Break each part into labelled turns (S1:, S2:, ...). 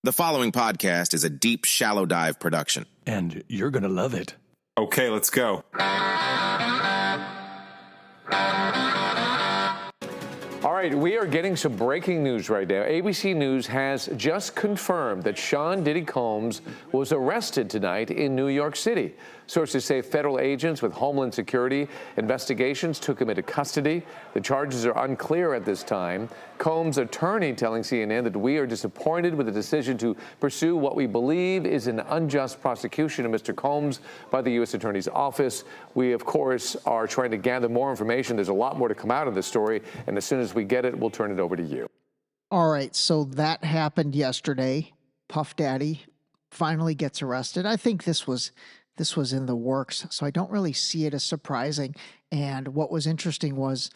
S1: The following podcast is a deep, shallow dive production.
S2: And you're going to love it.
S3: Okay, let's go.
S4: All right, we are getting some breaking news right now. ABC News has just confirmed that Sean Diddy Combs was arrested tonight in New York City. Sources say federal agents with Homeland Security investigations took him into custody. The charges are unclear at this time. Combs' attorney telling CNN that we are disappointed with the decision to pursue what we believe is an unjust prosecution of Mr. Combs by the U.S. Attorney's Office. We, of course, are trying to gather more information. There's a lot more to come out of this story, and as soon as we get it, we'll turn it over to you.
S5: All right, so that happened yesterday. Puff Daddy finally gets arrested. I think this was in the works, so I don't really see it as surprising. And what was interesting was,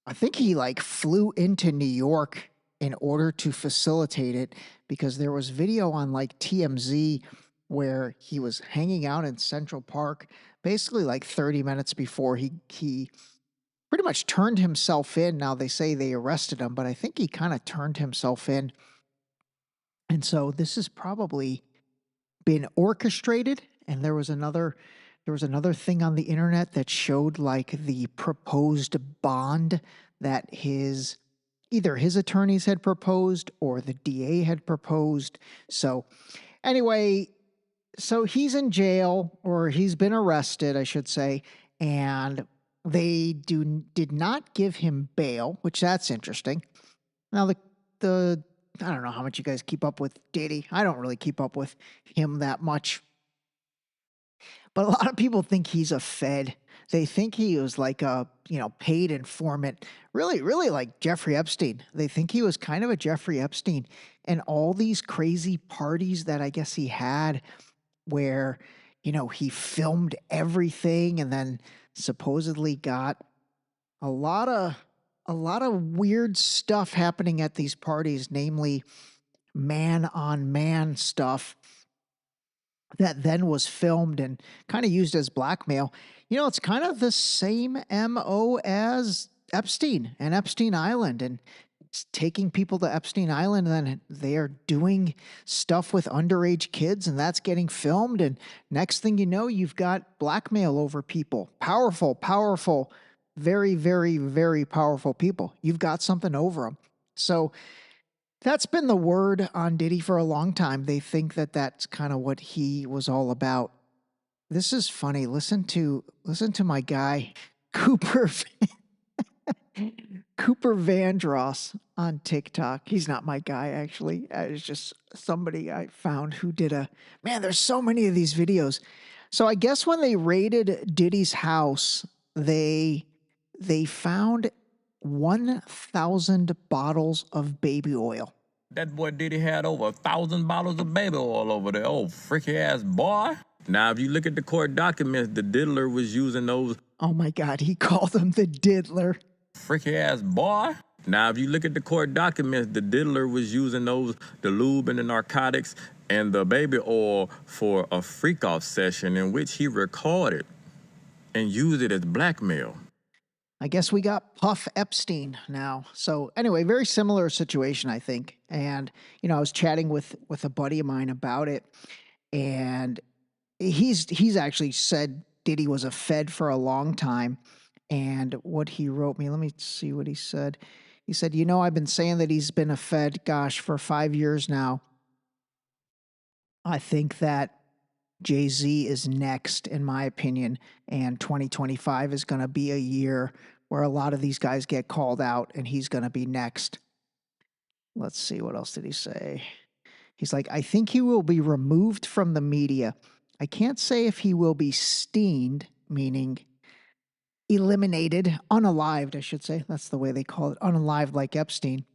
S5: I think he flew into New York in order to facilitate it, because there was video on TMZ where he was hanging out in Central Park, basically 30 minutes before he pretty much turned himself in. Now they say they arrested him, but I think he kind of turned himself in. And so this has probably been orchestrated. And there was another thing on the internet that showed the proposed bond that either his attorneys had proposed or the DA had proposed. So anyway, so he's in jail, or he's been arrested, I should say, and they did not give him bail, which that's interesting. Now the I don't know how much you guys keep up with Diddy. I don't really keep up with him that much. But a lot of people think he's a Fed. They think he was a, paid informant, really like Jeffrey Epstein. They think he was kind of a Jeffrey Epstein. And all these crazy parties that I guess he had where, he filmed everything and then supposedly got a lot of weird stuff happening at these parties, namely man-on-man stuff that then was filmed and kind of used as blackmail. It's kind of the same MO as Epstein and Epstein Island, and it's taking people to Epstein Island, and then they are doing stuff with underage kids, and that's getting filmed. And next thing you know, you've got blackmail over people. Powerful, very, very, very powerful people. You've got something over them. So that's been the word on Diddy for a long time. They think that that's kind of what he was all about. This is funny. Listen to my guy, Cooper Vandross on TikTok. He's not my guy, actually. It's just somebody I found who did there's so many of these videos. So I guess when they raided Diddy's house, they found 1,000 bottles of baby oil.
S6: That boy Diddy had over 1,000 bottles of baby oil over there. Oh, freaky ass boy. Now, if you look at the court documents, the diddler was using those.
S5: Oh my God, he called him the diddler.
S6: Freaky ass boy. Now, if you look at the court documents, the diddler was using the lube and the narcotics and the baby oil for a freak-off session in which he recorded and used it as blackmail.
S5: I guess we got Puff Epstein now. So anyway, very similar situation, I think. And, I was chatting with a buddy of mine about it, and he's actually said Diddy was a Fed for a long time. And what he wrote me, let me see what he said. He said, I've been saying that he's been a Fed, for 5 years now. I think that Jay-Z is next, in my opinion, and 2025 is going to be a year where a lot of these guys get called out, and he's going to be next. Let's see, what else did he say? He's like, I think he will be removed from the media. I can't say if he will be steened, meaning eliminated, unalived, I should say. That's the way they call it, unalived like Epstein.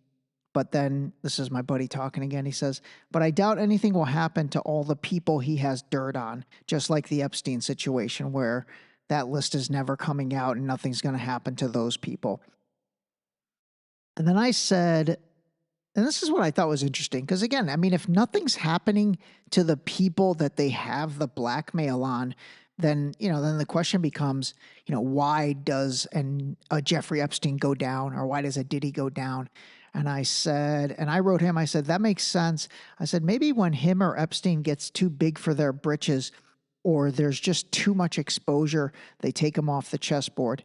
S5: But then, this is my buddy talking again, he says, but I doubt anything will happen to all the people he has dirt on, just like the Epstein situation where that list is never coming out and nothing's going to happen to those people. And then I said, and this is what I thought was interesting, because again, if nothing's happening to the people that they have the blackmail on, then the question becomes, why does a Jeffrey Epstein go down, or why does a Diddy go down? And I wrote him, I said, that makes sense. I said, maybe when him or Epstein gets too big for their britches, or there's just too much exposure, they take him off the chessboard.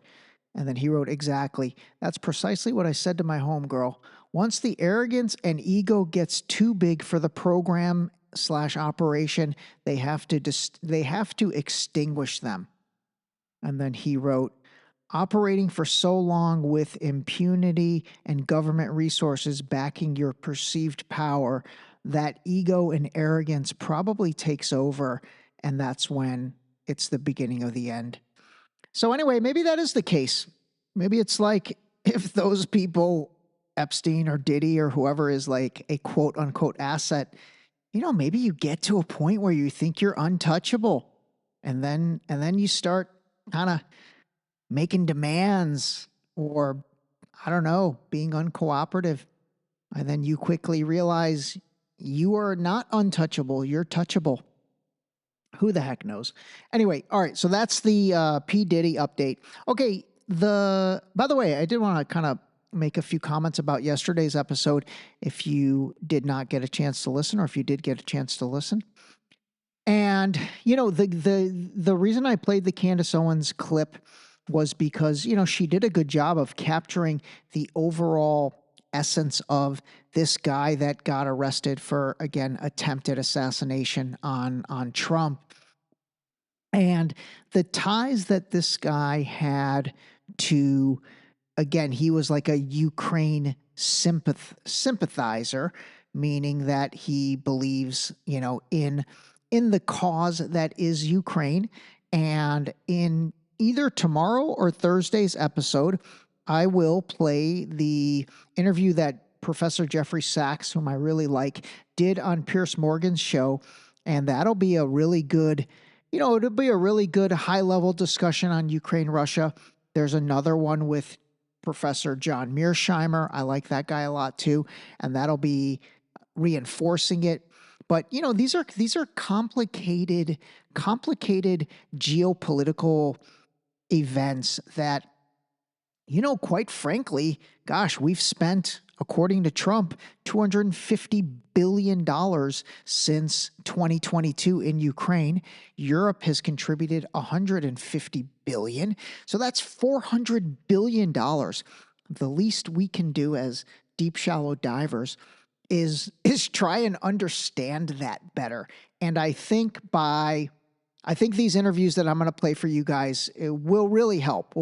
S5: And then he wrote, exactly. That's precisely what I said to my homegirl. Once the arrogance and ego gets too big for the program/operation, they have to extinguish them. And then he wrote, operating for so long with impunity and government resources backing your perceived power, that ego and arrogance probably takes over, and that's when it's the beginning of the end. So anyway, maybe that is the case. Maybe it's like if those people, Epstein or Diddy or whoever, is like a quote unquote asset, maybe you get to a point where you think you're untouchable, and then you start kind of making demands, or I don't know, being uncooperative. And then you quickly realize you are not untouchable, you're touchable. Who the heck knows? Anyway, all right, so that's the P. Diddy update. Okay, by the way, I did want to kind of make a few comments about yesterday's episode if you did not get a chance to listen, or if you did get a chance to listen. And, the reason I played the Candace Owens clip was because, she did a good job of capturing the overall essence of this guy that got arrested for, again, attempted assassination on Trump. And the ties that this guy had to, again, he was like a Ukraine sympathizer, meaning that he believes, in the cause that is Ukraine. And in either tomorrow or Thursday's episode, I will play the interview that Professor Jeffrey Sachs, whom I really like, did on Piers Morgan's show. And that'll be a really good, it'll be a really good high-level discussion on Ukraine, Russia. There's another one with Professor John Mearsheimer. I like that guy a lot too. And that'll be reinforcing it. But, these are complicated geopolitical events that, quite frankly, gosh, we've spent, according to Trump, $250 billion since 2022 in Ukraine. Europe has contributed $150 billion. So that's $400 billion. The least we can do as deep, shallow divers is try and understand that better. And I think these interviews that I'm going to play for you guys will really help,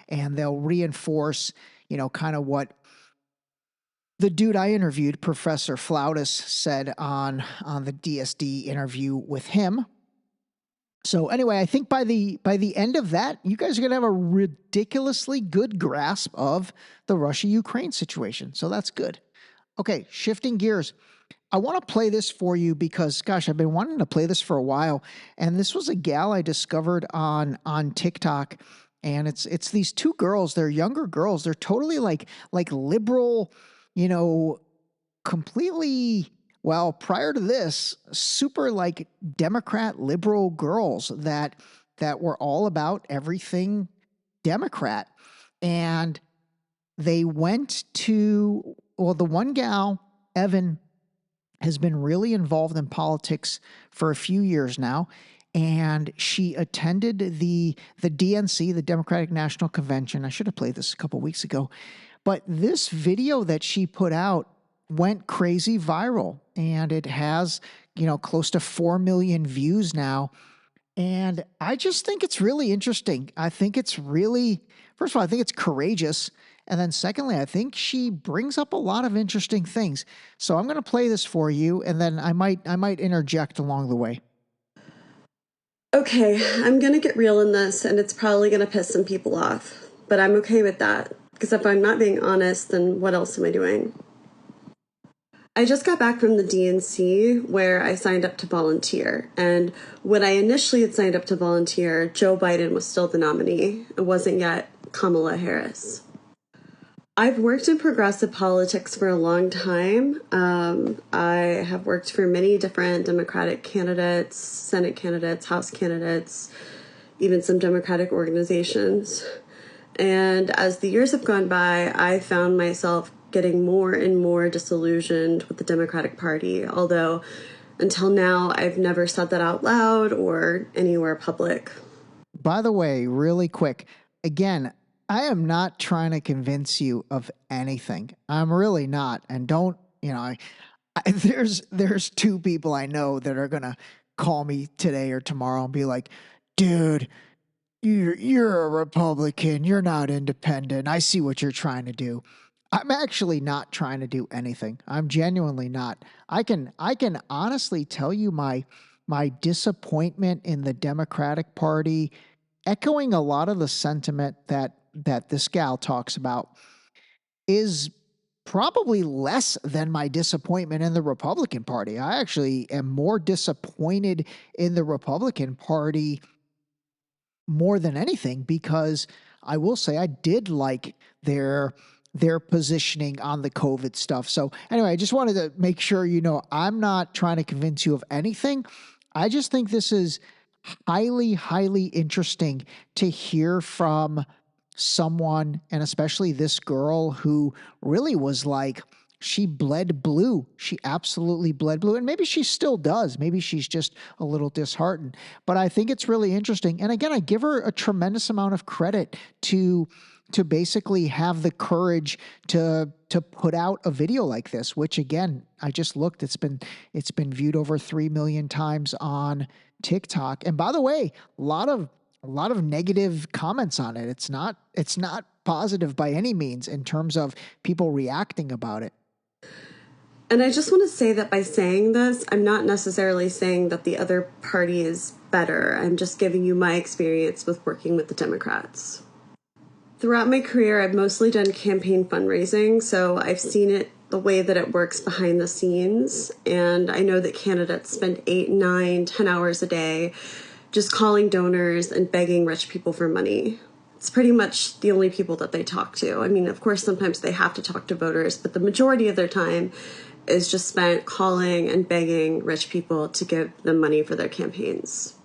S5: and they'll reinforce, kind of what the dude I interviewed, Professor Flautus, said on the DSD interview with him. So anyway, I think by the end of that, you guys are going to have a ridiculously good grasp of the Russia-Ukraine situation. So that's good. Okay, shifting gears. I want to play this for you because, gosh, I've been wanting to play this for a while. And this was a gal I discovered on TikTok. And it's these two girls. They're younger girls. They're totally like liberal, completely, well, prior to this, super like Democrat liberal girls that were all about everything Democrat. And they went to, well, the one gal, Evan, has been really involved in politics for a few years now, and she attended the DNC, the Democratic National Convention. I should have played this a couple weeks ago, but this video that she put out went crazy viral, and it has, close to 4 million views now. And I just think it's really interesting. I think it's really, first of all, I think it's courageous. And then secondly, I think she brings up a lot of interesting things. So I'm going to play this for you, and then I might interject along the way.
S3: Okay, I'm going to get real in this, and it's probably going to piss some people off. But I'm okay with that, because if I'm not being honest, then what else am I doing? I just got back from the DNC where I signed up to volunteer. And when I initially had signed up to volunteer, Joe Biden was still the nominee. It wasn't yet Kamala Harris. I've worked in progressive politics for a long time. I have worked for many different Democratic candidates, Senate candidates, House candidates, even some Democratic organizations. And as the years have gone by, I found myself getting more and more disillusioned with the Democratic Party, although until now I've never said that out loud or anywhere public.
S5: By the way, really quick, again, I am not trying to convince you of anything. I'm really not. And don't, there's two people I know that are going to call me today or tomorrow and be like, dude, you're a Republican. You're not independent. I see what you're trying to do. I'm actually not trying to do anything. I'm genuinely not. I can honestly tell you my disappointment in the Democratic Party, echoing a lot of the sentiment that this gal talks about, is probably less than my disappointment in the Republican Party. I actually am more disappointed in the Republican Party more than anything, because I will say I did like their positioning on the COVID stuff. So anyway, I just wanted to make sure I'm not trying to convince you of anything. I just think this is highly, highly interesting to hear from someone, and especially this girl, who really was like, she bled blue. She absolutely bled blue. And maybe she still does. Maybe she's just a little disheartened. But I think it's really interesting. And again, I give her a tremendous amount of credit to basically have the courage to put out a video like this, which again, I just looked, it's been viewed over 3 million times on TikTok. And by the way, a lot of negative comments on it. It's not positive by any means in terms of people reacting about it.
S3: And I just want to say that by saying this, I'm not necessarily saying that the other party is better. I'm just giving you my experience with working with the Democrats. Throughout my career, I've mostly done campaign fundraising, so I've seen it the way that it works behind the scenes. And I know that candidates spend 8, 9, 10 hours a day just calling donors and begging rich people for money. It's pretty much the only people that they talk to. I mean, of course, sometimes they have to talk to voters, but the majority of their time is just spent calling and begging rich people to give them money for their campaigns.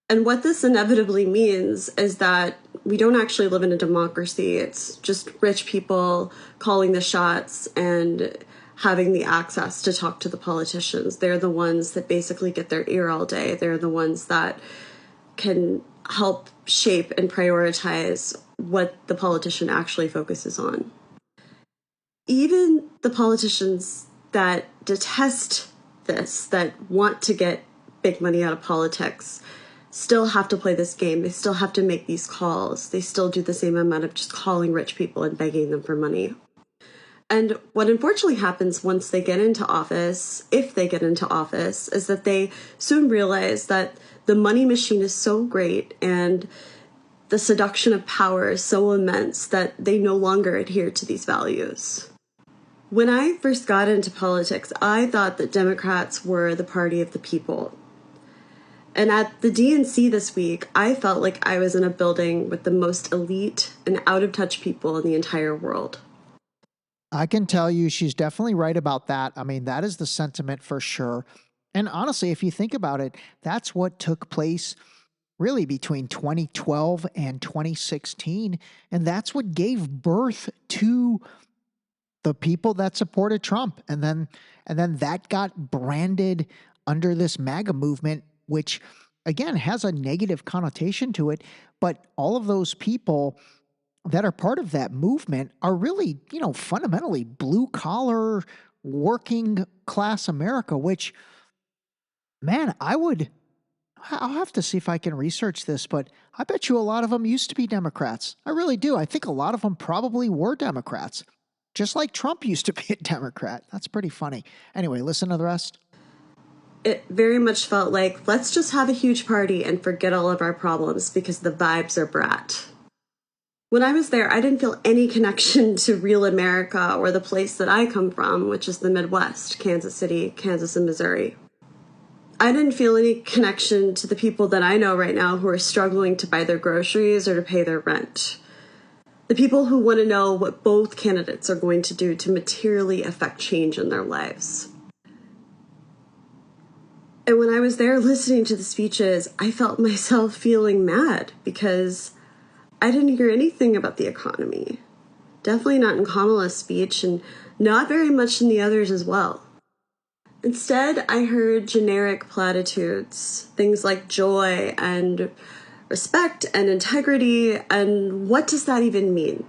S3: And what this inevitably means is that we don't actually live in a democracy. It's just rich people calling the shots and having the access to talk to the politicians. They're the ones that basically get their ear all day. They're the ones that can help shape and prioritize what the politician actually focuses on. Even the politicians that detest this, that want to get big money out of politics, still have to play this game. They still have to make these calls. They still do the same amount of just calling rich people and begging them for money. And what unfortunately happens once they get into office, if they get into office, is that they soon realize that the money machine is so great and the seduction of power is so immense that they no longer adhere to these values. When I first got into politics, I thought that Democrats were the party of the people. And at the DNC this week, I felt like I was in a building with the most elite and out-of-touch people in the entire world.
S5: I can tell you she's definitely right about that. I mean, that is the sentiment for sure. And honestly, if you think about it, that's what took place really between 2012 and 2016. And that's what gave birth to the people that supported Trump. And then that got branded under this MAGA movement, which again has a negative connotation to it. But all of those people that are part of that movement are really, fundamentally blue collar, working class America, which, man, I'll have to see if I can research this, but I bet you a lot of them used to be Democrats. I really do. I think a lot of them probably were Democrats, just like Trump used to be a Democrat. That's pretty funny. Anyway, listen to the rest.
S3: It very much felt like, let's just have a huge party and forget all of our problems because the vibes are brat. When I was there, I didn't feel any connection to real America or the place that I come from, which is the Midwest, Kansas City, Kansas, and Missouri. I didn't feel any connection to the people that I know right now who are struggling to buy their groceries or to pay their rent. The people who want to know what both candidates are going to do to materially affect change in their lives. And when I was there listening to the speeches, I felt myself feeling mad because I didn't hear anything about the economy. Definitely not in Kamala's speech, and not very much in the others as well. Instead, I heard generic platitudes, things like joy and respect and integrity, and what does that even mean?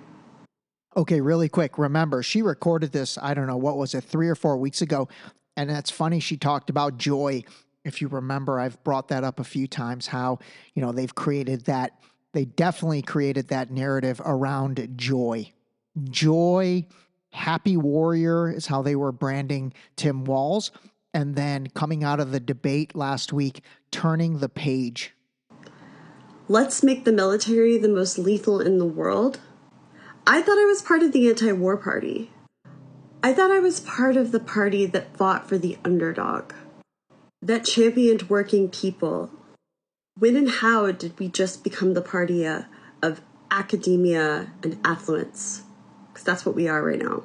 S5: Okay, really quick. Remember, she recorded this, I don't know, what was it, 3 or 4 weeks ago? And that's funny. She talked about joy. If you remember, I've brought that up a few times, how, they've created that, they definitely created that narrative around joy. Joy, happy warrior is how they were branding Tim Walz. And then coming out of the debate last week, turning the page.
S3: Let's make the military the most lethal in the world. I thought I was part of the anti-war party. I thought I was part of the party that fought for the underdog, that championed working people. When and how did we just become the party of academia and affluence? Because that's what we are right now.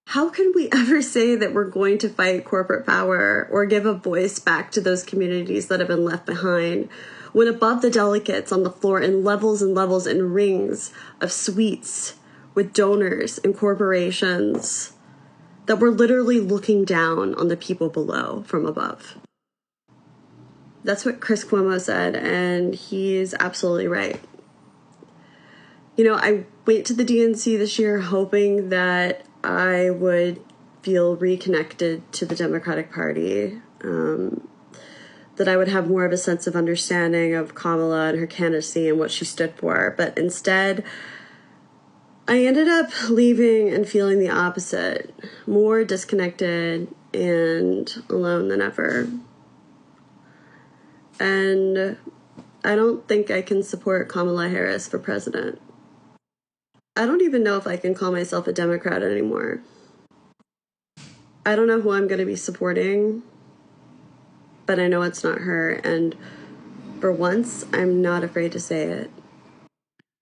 S3: How can we ever say that we're going to fight corporate power or give a voice back to those communities that have been left behind when above the delegates on the floor in levels and levels and rings of suites with donors and corporations that we're literally looking down on the people below from above? That's what Chris Cuomo said, and he's absolutely right. I went to the DNC this year hoping that I would feel reconnected to the Democratic Party, that I would have more of a sense of understanding of Kamala and her candidacy and what she stood for. But instead, I ended up leaving and feeling the opposite, more disconnected and alone than ever. And I don't think I can support Kamala Harris for president. I don't even know if I can call myself a Democrat anymore. I don't know who I'm going to be supporting, but I know it's not her. And for once, I'm not afraid to say it.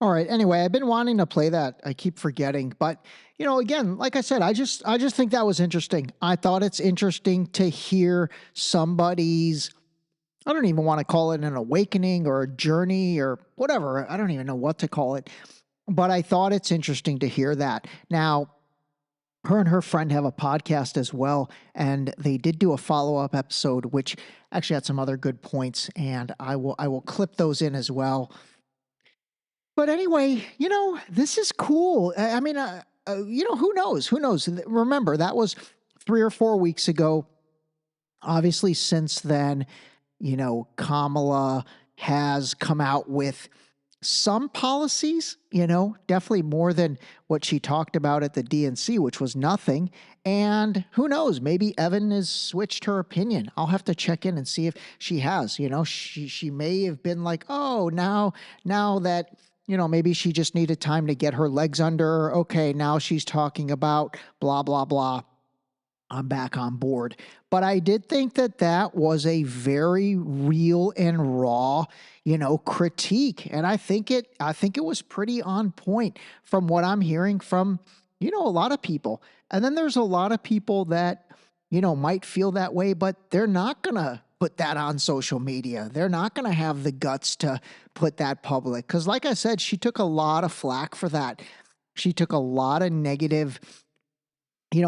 S5: All right. Anyway, I've been wanting to play that. I keep forgetting. But, again, like I said, I just think that was interesting. I thought it's interesting to hear somebody's, I don't even want to call it an awakening or a journey or whatever. I don't even know what to call it. But I thought it's interesting to hear that. Now, her and her friend have a podcast as well, and they did do a follow-up episode, which actually had some other good points, and I will clip those in as well. But anyway, this is cool. I mean, who knows? Who knows? Remember, that was 3 or 4 weeks ago. Obviously, since then, Kamala has come out with some policies, definitely more than what she talked about at the DNC, which was nothing. And who knows, maybe Evan has switched her opinion. I'll have to check in and see if she has. She may have been like, oh, now that, maybe she just needed time to get her legs under her. Okay, now she's talking about blah, blah, blah. I'm back on board. But I did think that was a very real and raw, critique. And I think it was pretty on point from what I'm hearing from, a lot of people. And then there's a lot of people that, might feel that way, but they're not going to put that on social media. They're not going to have the guts to put that public. Because like I said, she took a lot of flack for that. She took a lot of negative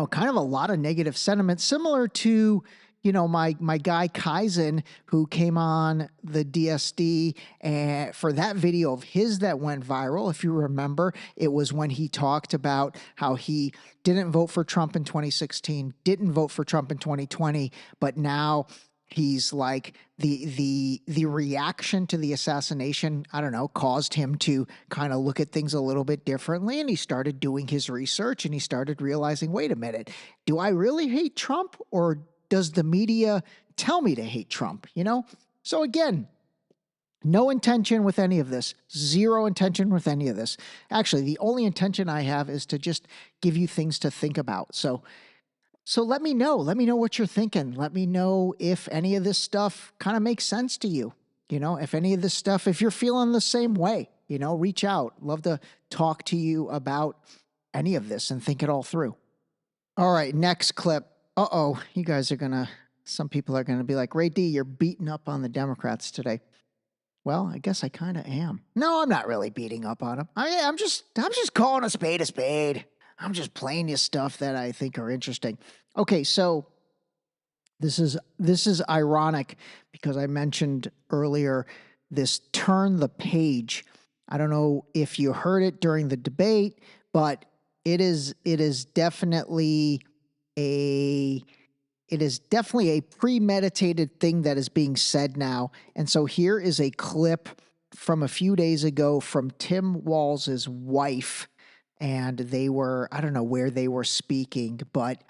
S5: kind of a lot of negative sentiment, similar to, my guy Kaizen, who came on the DSD and for that video of his that went viral. If you remember, it was when he talked about how he didn't vote for Trump in 2016, didn't vote for Trump in 2020, but now he's like the reaction to the assassination, I don't know, caused him to kind of look at things a little bit differently. And he started doing his research and he started realizing, wait a minute, do I really hate Trump or does the media tell me to hate Trump? So again, no intention with any of this, zero intention with any of this. Actually, the only intention I have is to just give you things to think about. So let me know. Let me know what you're thinking. Let me know if any of this stuff kind of makes sense to you. If any of this stuff, if you're feeling the same way, reach out. Love to talk to you about any of this and think it all through. All right, next clip. You guys are some people are going to be like, Ray D, you're beating up on the Democrats today. Well, I guess I kind of am. No, I'm not really beating up on him. I'm just calling a spade a spade. I'm just playing you stuff that I think are interesting. Okay, so this is ironic because I mentioned earlier this turn the page. I don't know if you heard it during the debate, but it is definitely a premeditated thing that is being said now. And so here is a clip from a few days ago from Tim Walz's wife. And they were, I don't know where they were speaking, but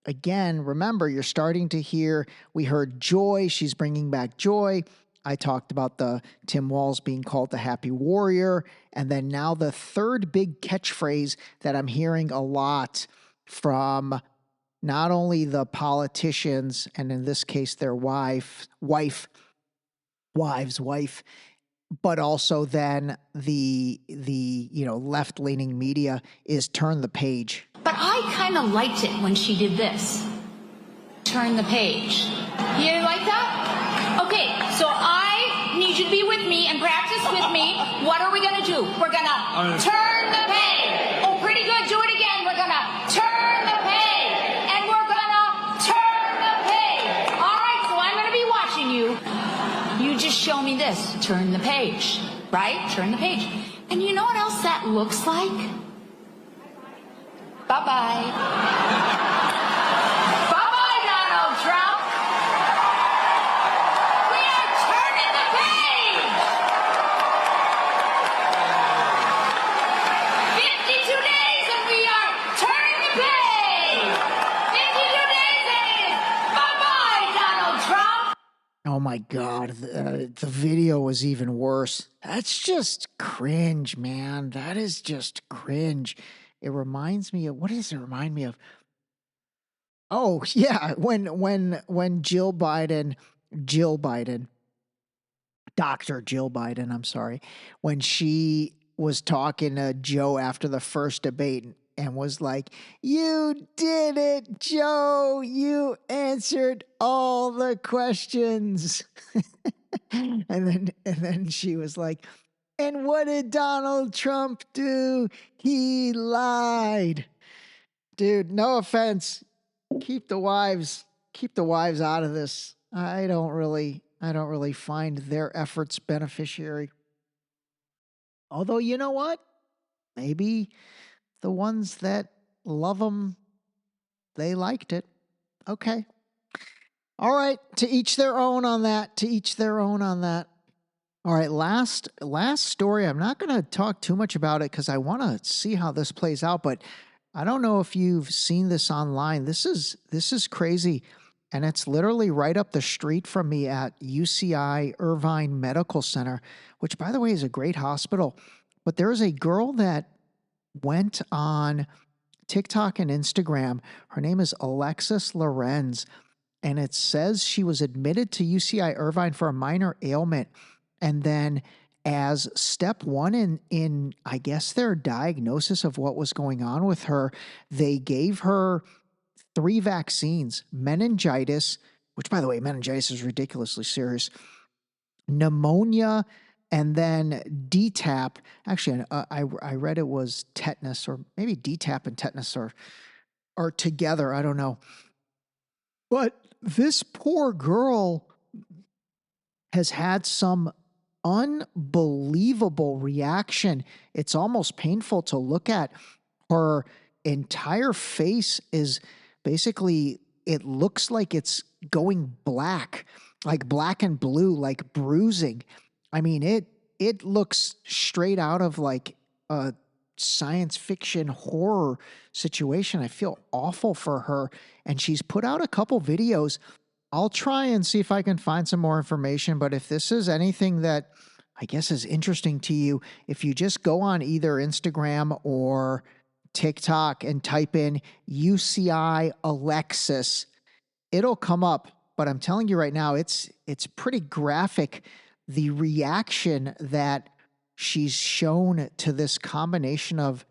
S5: again, remember, you're starting to hear, we heard Joy, she's bringing back Joy. I talked about the Tim Walz being called the Happy Warrior. And then now the third big catchphrase that I'm hearing a lot from not only the politicians, and in this case, their wives, but also then the left-leaning media is turn the page.
S7: But I kind of liked it when she did this. Turn the page. You like that? Okay, so I need you to be with me and practice with me. What are we going to do? We're going to turn the page. Oh, pretty good. Do it again. We're going to turn the page. And we're going to turn the page. All right, so I'm going to be watching you. You just show me this. Turn the page. Right? Turn the page. And you know what else that looks like? Bye-bye. Bye-bye, Donald Trump. We are turning the page. 52 days and we are turning the page. 52 days and it is bye-bye, Donald Trump.
S5: Oh my God, the video was even worse. That's just cringe, man. That is just cringe. It reminds me of, what does it remind me of? Oh, yeah, when Jill Biden, Dr. Jill Biden, I'm sorry, when she was talking to Joe after the first debate and was like, "You did it, Joe. You answered all the questions." and then she was like, "And what did Donald Trump do? He lied." Dude, no offense. Keep the wives out of this. I don't really find their efforts beneficiary. Although, you know what? Maybe the ones that love them, they liked it. Okay. All right. To each their own on that. All right, last story. I'm not going to talk too much about it because I want to see how this plays out, but I don't know if you've seen this online. This is crazy, and it's literally right up the street from me at UCI Irvine Medical Center, which, by the way, is a great hospital. But there's a girl that went on TikTok and Instagram. Her name is Alexis Lorenz, and it says she was admitted to UCI Irvine for a minor ailment. And then as step one in I guess their diagnosis of what was going on with her, they gave her 3 vaccines: meningitis, which, by the way, meningitis is ridiculously serious, pneumonia, and then DTaP. Actually, I read it was tetanus, or maybe DTaP and tetanus are together. I don't know. But this poor girl has had some unbelievable reaction. It's almost painful to look at. Her entire face is basically, it looks like it's going black, like black and blue, like bruising. I mean, it looks straight out of like a science fiction horror situation. I feel awful for her. And she's put out a couple videos. I'll try and see if I can find some more information, but if this is anything that I guess is interesting to you, if you just go on either Instagram or TikTok and type in UCI Alexis, it'll come up. But I'm telling you right now, it's pretty graphic, the reaction that she's shown to this combination of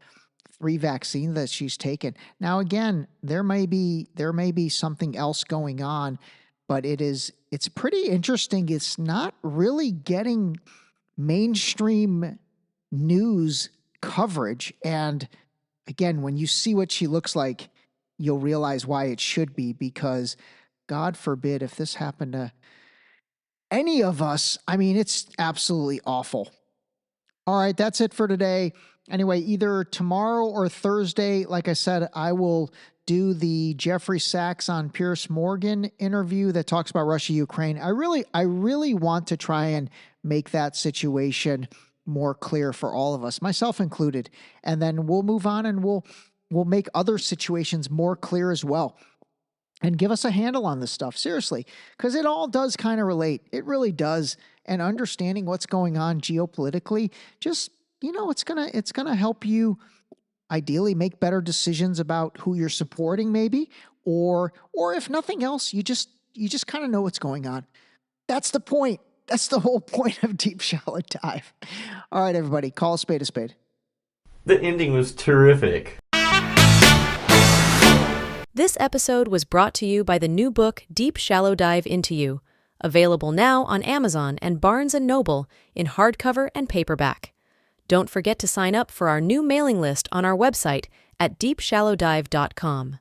S5: 3 vaccines that she's taken. Now, again, there may be something else going on, but it's pretty interesting. It's not really getting mainstream news coverage. And again, when you see what she looks like, you'll realize why it should be, because God forbid if this happened to any of us. I mean, it's absolutely awful. All right, that's it for today. Anyway, either tomorrow or Thursday, like I said, I will do the Jeffrey Sachs on Piers Morgan interview that talks about Russia, Ukraine. I really want to try and make that situation more clear for all of us, myself included. And then we'll move on and we'll make other situations more clear as well. And give us a handle on this stuff, seriously, because it all does kind of relate. It really does. And understanding what's going on geopolitically, just, it's gonna help you ideally make better decisions about who you're supporting, maybe, or if nothing else, you just kind of know what's going on. That's the point. That's the whole point of Deep Shallow Dive. All right, everybody, call a spade a spade.
S8: The ending was terrific.
S9: This episode was brought to you by the new book, Deep Shallow Dive Into You, available now on Amazon and Barnes & Noble in hardcover and paperback. Don't forget to sign up for our new mailing list on our website at deepshallowdive.com.